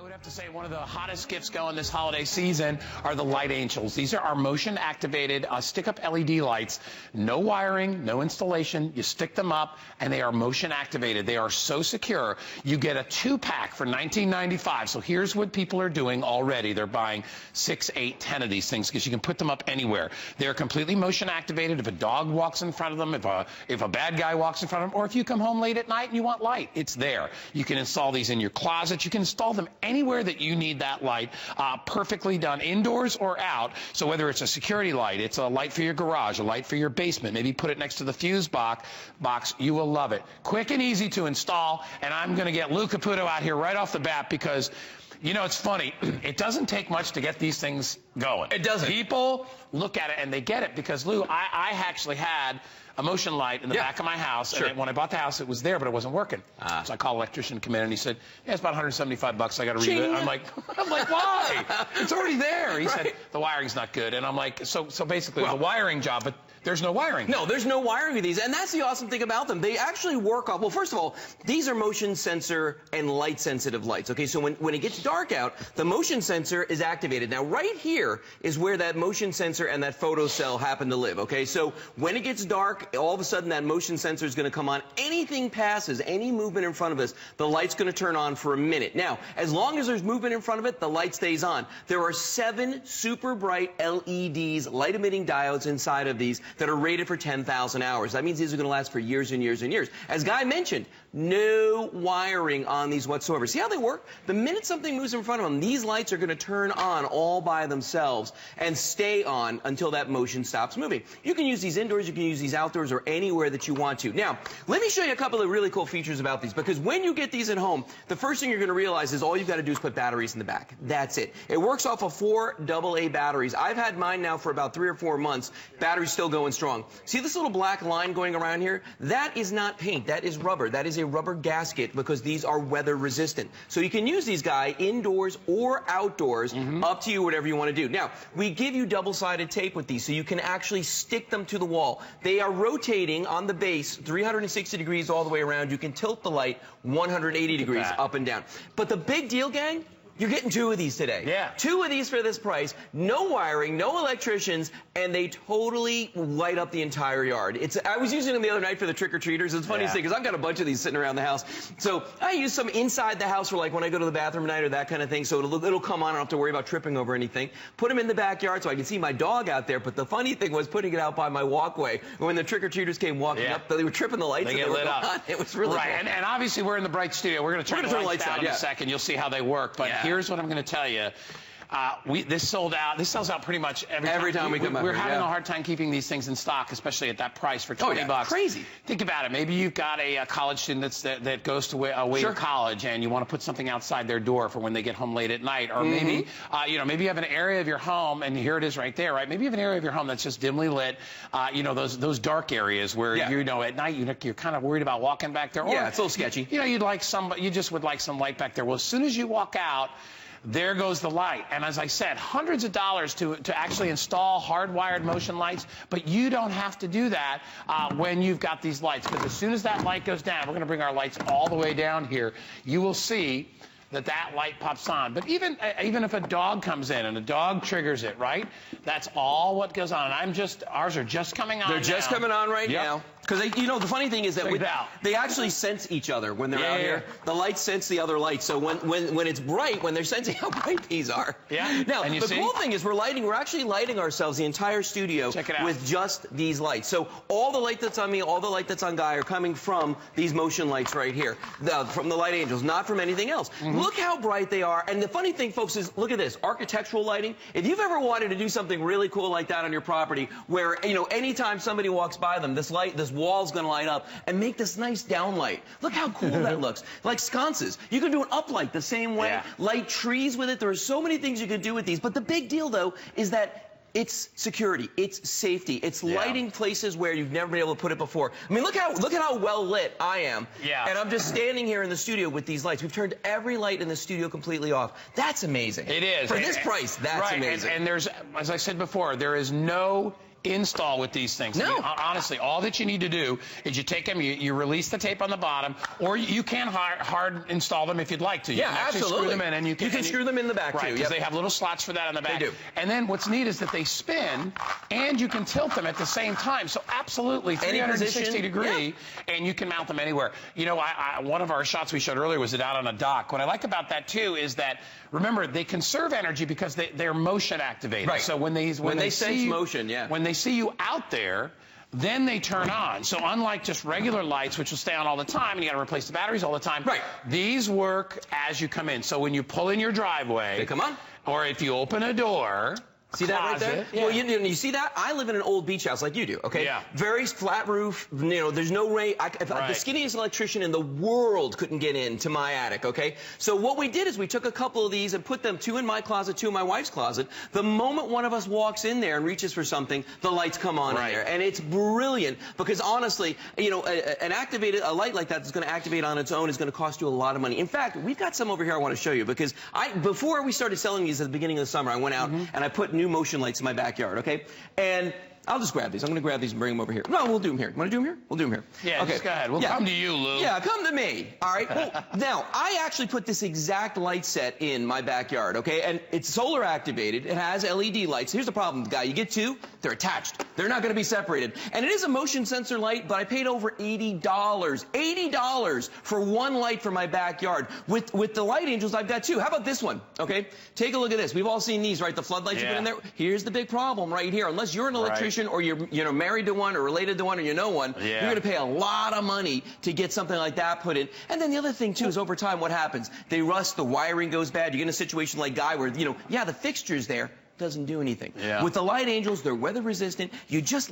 would have to say one of the hottest gifts going this holiday season are the Light Angels. These are our motion-activated stick-up LED lights. No wiring, no installation. You stick them up, and they are motion-activated. They are so secure. You get a 2-pack for $19.95. So here's what people are doing already. They're buying 6, 8, 10 of these things because you can put them up anywhere. They're completely motion-activated. If a dog walks in front of them, if a bad guy walks in front of them, or if you come home late at night and you want light, it's there. You can install these in your closet. You can install them anywhere that you need that light, perfectly done, indoors or out. So whether it's a security light, it's a light for your garage, a light for your basement, maybe put it next to the fuse box, you will love it. Quick and easy to install, and I'm going to get Lou Caputo out here right off the bat because, you know, it's funny. It doesn't take much to get these things going. It doesn't. People look at it and they get it because, Lou, I actually had a motion light in the back of my house. Sure. And when I bought the house, it was there, but it wasn't working. So I called an electrician to come in, and he said, yeah, it's about $175. I got to read it. I'm like, why? It's already there. He said, the wiring's not good. And I'm like, so basically, it was a wiring job, but there's no wiring. No, there's no wiring with these, and that's the awesome thing about them. They actually work off, well, first of all, these are motion sensor and light sensitive lights, okay? So when it gets dark out, the motion sensor is activated. Now, right here is where that motion sensor and that photo cell happen to live, okay? So when it gets dark, all of a sudden that motion sensor is going to come on. Anything passes, any movement in front of us, the light's going to turn on for a minute. Now, as long as there's movement in front of it, the light stays on. There are 7 super bright LEDs, light emitting diodes inside of these that are rated for 10,000 hours. That means these are going to last for years and years and years. As Guy mentioned, no wiring on these whatsoever. See how they work? The minute something moves in front of them, these lights are going to turn on all by themselves and stay on until that motion stops moving. You can use these indoors, you can use these outdoors, or anywhere that you want to. Now, let me show you a couple of really cool features about these, because when you get these at home, the first thing you're going to realize is all you've got to do is put batteries in the back. That's it. It works off of 4 AA batteries. I've had mine now for about 3 or 4 months. Battery's still going strong. See this little black line going around here? That is not paint. That is rubber. That is a rubber gasket because these are weather resistant. So you can use these, guys, indoors or outdoors, up to you, whatever you want to do. Now, we give you double-sided tape with these so you can actually stick them to the wall. They are rotating on the base 360 degrees all the way around. You can tilt the light 180 degrees up and down. But the big deal, gang, you're getting 2 of these today. Yeah. 2 of these for this price. No wiring, no electricians, and they totally light up the entire yard. I was using them the other night for the trick-or-treaters. It's funny to say, because I've got a bunch of these sitting around the house. So I use some inside the house for, like, when I go to the bathroom at night or that kind of thing, so it'll come on. I don't have to worry about tripping over anything. Put them in the backyard so I can see my dog out there. But the funny thing was putting it out by my walkway. When the trick-or-treaters came walking up, they were tripping the lights. They get lit up. It was really cool. And obviously, we're in the bright studio. We're going to turn the lights down in a second. You'll see how they work. But here's what I'm going to tell you. This sold out. This sells out pretty much every time we come up. We're having a hard time keeping these things in stock, especially at that price for $20. Crazy. Think about it. Maybe you've got a college student that goes away to college, and you want to put something outside their door for when they get home late at night, or maybe maybe you have an area of your home, and here it is right there, right? Maybe you have an area of your home that's just dimly lit. Those dark areas where at night you're kind of worried about walking back there. Or, it's a little sketchy. You just would like some light back there. Well, as soon as you walk out, there goes the light. And as I said, hundreds of dollars to actually install hardwired motion lights, but you don't have to do that when you've got these lights, because as soon as that light goes down, we're going to bring our lights all the way down here, you will see that light pops on. But even if a dog comes in and a dog triggers it, right? That's all what goes on. Ours are just coming on. They're just coming on right now. Because the funny thing is that they actually sense each other when they're out here. The lights sense the other lights. So when it's bright, when they're sensing how bright these are. Now, the cool thing is we're actually lighting ourselves, the entire studio, with just these lights. So all the light that's on me, all the light that's on Guy are coming from these motion lights right here, from the Light Angels, not from anything else. Look how bright they are. And the funny thing, folks, is look at this, architectural lighting. If you've ever wanted to do something really cool like that on your property, where anytime somebody walks by them, this wall's going to light up and make this nice downlight. Look how cool that looks. Like sconces. You can do an uplight the same way. Light trees with it. There are so many things you could do with these. But the big deal, though, is that it's security, it's safety, it's lighting places where you've never been able to put it before. I mean, look at how well lit I am. And I'm just standing here in the studio with these lights. We've turned every light in the studio completely off. That's amazing. It is. For this price, that's amazing. And there's, as I said before, there is no install with these things. No. I mean, honestly, all that you need to do is you take them, you release the tape on the bottom, or you can hard install them if you'd like to. You Yeah, can actually absolutely. screw them in, and you can screw them in the back right, too. because they have little slots for that on the back. They do. And then what's neat is that they spin, and you can tilt them at the same time. So absolutely 360 degree, and you can mount them anywhere. You know, one of our shots we showed earlier was it out on a dock. What I like about that too is that, remember, they conserve energy because they're motion activated. Right. So when they sense motion, when they see you out there, then they turn on. So unlike just regular lights, which will stay on all the time, and you got to replace the batteries all the time, right, these work as you come in. So when you pull in your driveway, they come on. Or if you open a door, see that right there? Yeah. Well, you see that? I live in an old beach house like you do, okay? Yeah. Very flat roof, you know, there's no rain. The skinniest electrician in the world couldn't get into my attic, okay? So what we did is we took a couple of these and put them, 2 in my closet, 2 in my wife's closet. The moment one of us walks in there and reaches for something, the lights come on in there. And it's brilliant because honestly, you know, a light like that that's going to activate on its own is going to cost you a lot of money. In fact, we've got some over here I want to show you because before we started selling these at the beginning of the summer, I went out and I put new motion lights in my backyard, okay? And I'll just grab these. I'm going to grab these and bring them over here. No, we'll do them here. You want to do them here? We'll do them here. Yeah, okay. Just go ahead. We'll come to you, Lou. Yeah, come to me. All right. Well, now, I actually put this exact light set in my backyard, okay? And it's solar activated. It has LED lights. Here's the problem, guy. You get 2, they're attached. They're not going to be separated. And it is a motion sensor light, but I paid over $80. $80 for one light for my backyard. With the light angels, I've got 2. How about this one, okay? Take a look at this. We've all seen these, right? The floodlights you put in there. Here's the big problem right here. Unless you're an electrician or you're married to one or related to one or you know one, you're going to pay a lot of money to get something like that put in. And then the other thing, too, is over time, what happens? They rust, the wiring goes bad. You get in a situation like Guy where, you know, the fixture's there, doesn't do anything. With the light angels, they're weather resistant. You just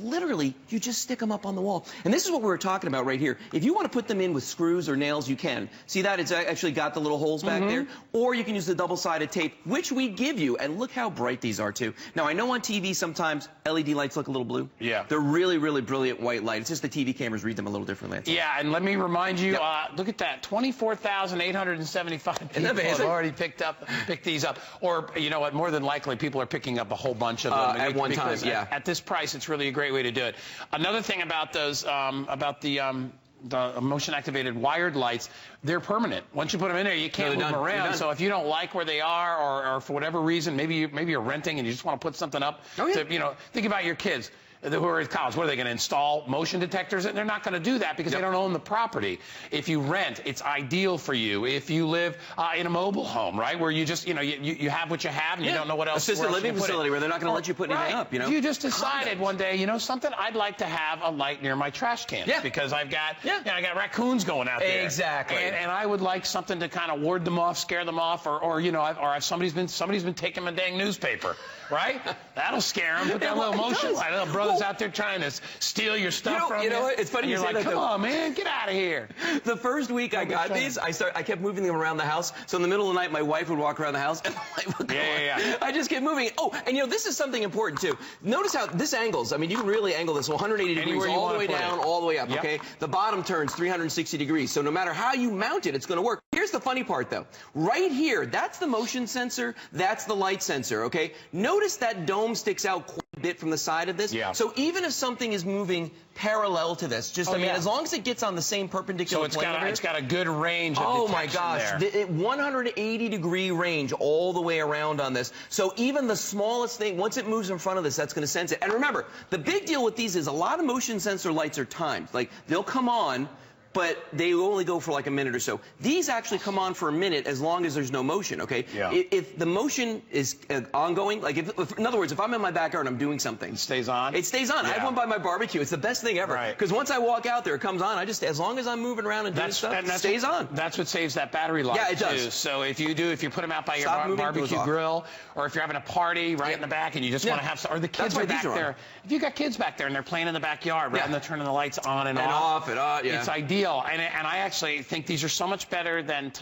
stick them up on the wall. And this is what we were talking about right here. If you want to put them in with screws or nails, you can. See that? It's actually got the little holes back there. Or you can use the double-sided tape, which we give you. And look how bright these are, too. Now, I know on TV sometimes LED lights look a little blue. Yeah. They're really, really brilliant white light. It's just the TV cameras read them a little differently. Yeah, and let me remind you, look at that. 24,875 people have already picked these up. Or, you know what, more than likely, people are picking up a whole bunch of them at one time. At this price, it's really a great way to do it. Another thing about those, the motion-activated wired lights, they're permanent. Once you put them in there, you can't move them around. So if you don't like where they are, or for whatever reason, maybe you're renting and you just want to put something up. To, you know, think about your kids who are at college. What are they going to install motion detectors? And they're not going to do that because they don't own the property. If you rent, it's ideal for you. If you live in a mobile home, right, where you just, you know, you have what you have and you don't know what else. Assisted living facility where they're not going to let you put anything up, you know. You just decided one day, you know, something, I'd like to have a light near my trash can because I've got, you know, I got raccoons going out there. Exactly. And I would like something to kind of ward them off, scare them off, or you know, or somebody's been taking my dang newspaper, right? That'll scare them. Put that little motion light. Little brother's out there trying to steal your stuff from you. You know what? It's funny you say like, that. Come on, man, get out of here. The first week I got these, I kept moving them around the house. So in the middle of the night, my wife would walk around the house and the light would go on. I just kept moving. Oh, and you know, this is something important too. Notice how this angles. I mean, you can really angle this 180 degrees all the way down, all the way up. Okay, the bottom turns 360 degrees. So no matter how you mount it, it's going to work. Here's the funny part though. Right here, that's the motion sensor. That's the light sensor. Okay. Notice that dome sticks out quite a bit from the side of this. So even if something is moving parallel to this, just I mean, as long as it gets on the same perpendicular plane. It's got a good range of detection. Oh my gosh, 180 degree range all the way around on this. So even the smallest thing, once it moves in front of this, that's going to sense it. And remember, the big deal with these is a lot of motion sensor lights are timed. Like they'll come on, but they only go for like a minute or so. These actually come on for a minute as long as there's no motion, okay? If the motion is ongoing, like in other words, if I'm in my backyard and I'm doing something. It stays on? It stays on. I have one by my barbecue. It's the best thing ever. Because once I walk out there, it comes on. As long as I'm moving around and doing stuff, it stays on. That's what saves that battery life, it does. So if you put them out by your barbecue grill, or if you're having a party right in the back and you just want to have some, or the kids are back there. If you've got kids back there and they're playing in the backyard rather than turning the lights on and off, it's ideal. deal, and I actually think these are so much better than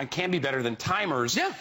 can be better than timers. Yeah.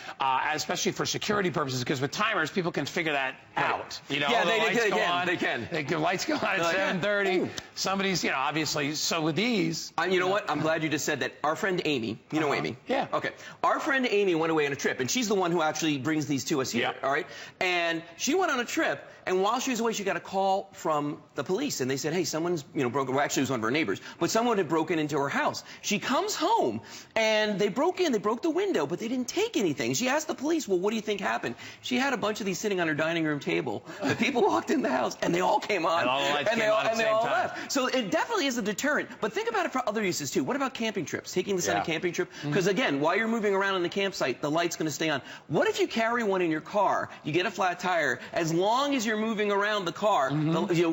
Especially for security purposes, because with timers, people can figure that out. You know, Yeah, the lights go on. They can. The lights go on at 7:30. Somebody's, obviously. So with these, you know what? I'm glad you just said that. Our friend Amy, you know Amy? Yeah. Okay. Our friend Amy went away on a trip, and she's the one who actually brings these to us here. Yeah. All right. And she went on a trip. And while she was away, she got a call from the police, and they said, hey, someone's, broken. Well, actually, it was one of her neighbors, but someone had broken into her house. She comes home, and they broke the window, but they didn't take anything. She asked the police, well, what do you think happened? She had a bunch of these sitting on her dining room table. The people walked in the house, and they all came on. And all the lights came on at the same time. Left. So it definitely is a deterrent. But think about it for other uses, too. What about camping trips? Taking this on a camping trip? Because, again, while you're moving around in the campsite, the light's going to stay on. What if you carry one in your car, you get a flat tire, as long as you're moving around the car,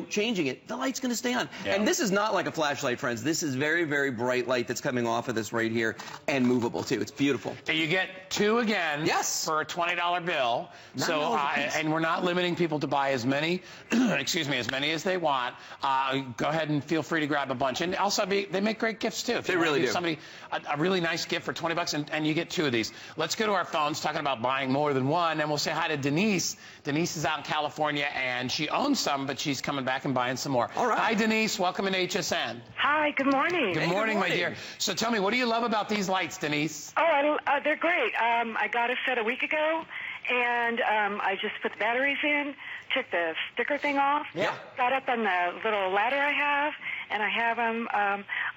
changing it, the light's going to stay on. Yeah. And this is not like a flashlight, friends. This is very, very bright light that's coming off of this right here, and movable, too. It's beautiful. And you get 2 again for a $20 bill. So, and we're not limiting people to buy as many, excuse me, as many as they want. Go ahead and feel free to grab a bunch. And also, they make great gifts, too. If they really do. Somebody a really nice gift for $20, and you get 2 of these. Let's go to our phones, talking about buying more than one, and we'll say hi to Denise. Denise is out in California, and she owns some, but she's coming back and buying some more. All right. Hi, Denise. Welcome to HSN. Hi, good morning. Good morning, my dear. So tell me, what do you love about these lights, Denise? Oh, they're great. I got a set a week ago, and I just put the batteries in, took the sticker thing off, got up on the little ladder I have, and I have them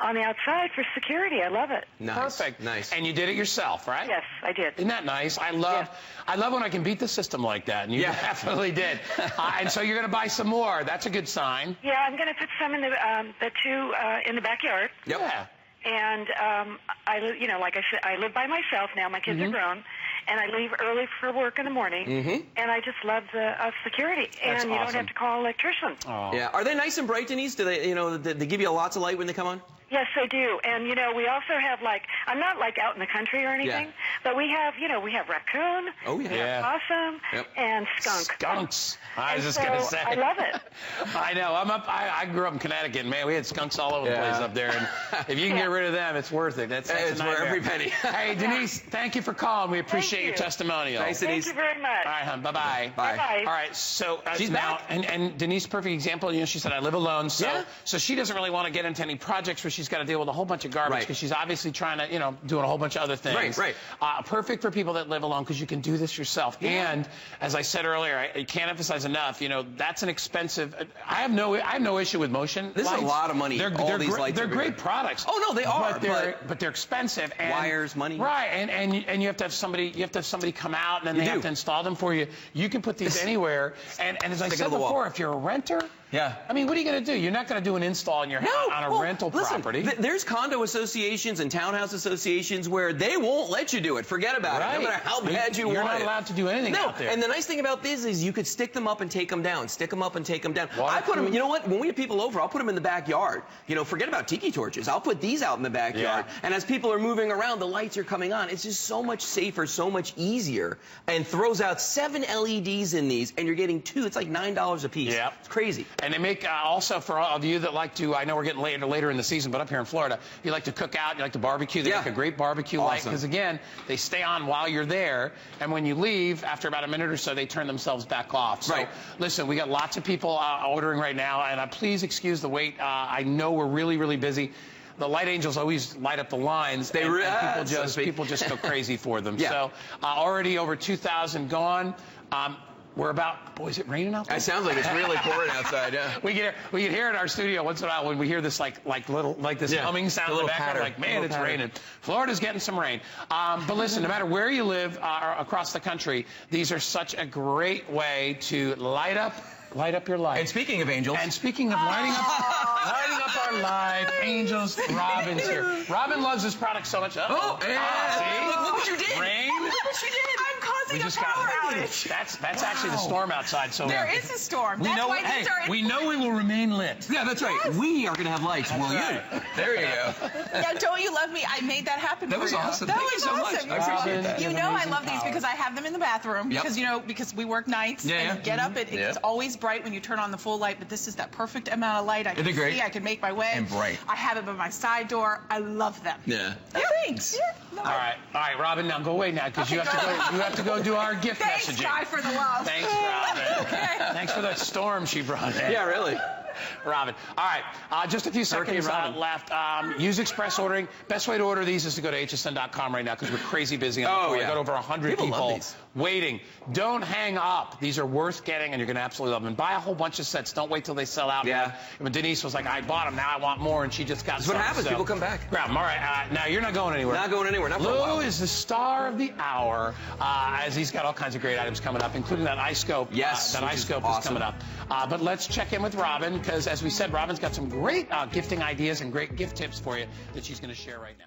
on the outside for security. I love it. Nice. Perfect. Nice. And you did it yourself, right? Yes, I did. Isn't that nice? I love when I can beat the system like that, and you definitely did. And so you're going to buy some more. That's a good sign. Yeah, I'm going to put some in the 2 in the backyard. Yep. Yeah. And like I said, I live by myself now. My kids are grown, and I leave early for work in the morning. And I just love the security, and you don't have to call an electrician. Oh. Yeah. Are they nice and bright, Denise? Do they, they give you lots of light when they come on? Yes, they do. And, we also have, I'm not, out in the country or anything, but we have, we have raccoon, we have possum, and skunk. Skunks. I was just going to say. I love it. I know. I grew up in Connecticut, and, man, we had skunks all over the place up there. And if you can get rid of them, it's worth it. That's it's worth every penny. Hey, Denise, thank you for calling. We appreciate your testimonial. Thanks, Denise. Thank you very much. All right, hon. Bye-bye. Bye-bye. All right, so she's now, back. and Denise, perfect example. She said, I live alone. So she doesn't really want to get into any projects where she's got to deal with a whole bunch of garbage because she's obviously trying to, doing a whole bunch of other things. Right. Perfect for people that live alone because you can do this yourself. And as I said earlier, I can't emphasize enough, that's an expensive. I have no issue with motion. This lights. is a lot of money. All these lights. They're great products. Oh no, they are. But they're expensive. And, wires, money. Right, and you have to have somebody. You have to have somebody come out, and then they have to install them for you. You can put these anywhere. And as I said before, if you're a renter. Yeah. I mean, what are you going to do? You're not going to do an install in your house on a rental property. There's condo associations and townhouse associations where they won't let you do it. Forget about it. No matter how bad you want it. You're not allowed to do anything out there. And the nice thing about this is you could stick them up and take them down. Stick them up and take them down. I put them, you know what? When we have people over, I'll put them in the backyard. Forget about tiki torches. I'll put these out in the backyard. And as people are moving around, the lights are coming on. It's just so much safer, so much easier, and throws out 7 LEDs in these, and you're getting 2. It's like $9 a piece. Yeah. It's crazy. And they make also for all of you that like to, I know we're getting later in the season, but up here in Florida, you like to cook out, you like to barbecue. They make a great barbecue light because, again, they stay on while you're there, and when you leave, after about a minute or so, they turn themselves back off. So, listen, we got lots of people ordering right now, and please excuse the wait. I know we're really, really busy. The light angels always light up the lines, and people just go crazy for them. So already over 2,000 gone. We're about, boy, is it raining out there? It sounds like it's really pouring outside, We can hear in our studio once in a while when we hear this like this humming sound in the background, like, man, it's raining. Florida's getting some rain. But listen, no matter where you live across the country, these are such a great way to light up your life. And speaking of angels. And speaking of lighting up our life, angels, Robin's here. Robin loves this product so much. See? Look what you did. Rain. Look what you did. I'm causing having a power outage. That's actually the storm outside. So There is a storm. That's why these are. We know we will remain lit. Yeah, that's right. Yes. We are going to have lights. Well, right. There you go. Now, don't you love me? I made that happen That for was you. awesome. That Thank was you so awesome. much. I appreciate that. You An know I amazing love these power. because I have them in the bathroom. Yep. Because we work nights Yeah, and yeah. get up. It's always bright when you turn on the full light, but this is that perfect amount of light. I can Isn't it great? see. I can make my way. And bright. I have it by my side door. I love them. Yeah. Thanks. All right, Robin. Now go away now because you have to go. You have to go do our gift Thanks, messaging. Guy, for the love. Thanks, Robin. Okay. Thanks for that storm she brought in. Yeah, really. Robin. All right, just a few seconds left. Use express ordering. Best way to order these is to go to hsn.com right now because we're crazy busy on the phone. yeah. We've got over 100 People love people these. waiting. Don't hang up. These are worth getting, and you're going to absolutely love them. And buy a whole bunch of sets. Don't wait till they sell out. Yeah. When Denise was like, I bought them, now I want more, and she just got That's what some, happens. so People come back. Grab them. All right, now you're not going anywhere. Not going anywhere. Not for a while. Lou is the star of the hour, as he's got all kinds of great items coming up, including that ice scope. Yes, that which ice is scope awesome. is coming up. But let's check in with Robin because, as we said, Robin's got some great gifting ideas and great gift tips for you that she's going to share right now.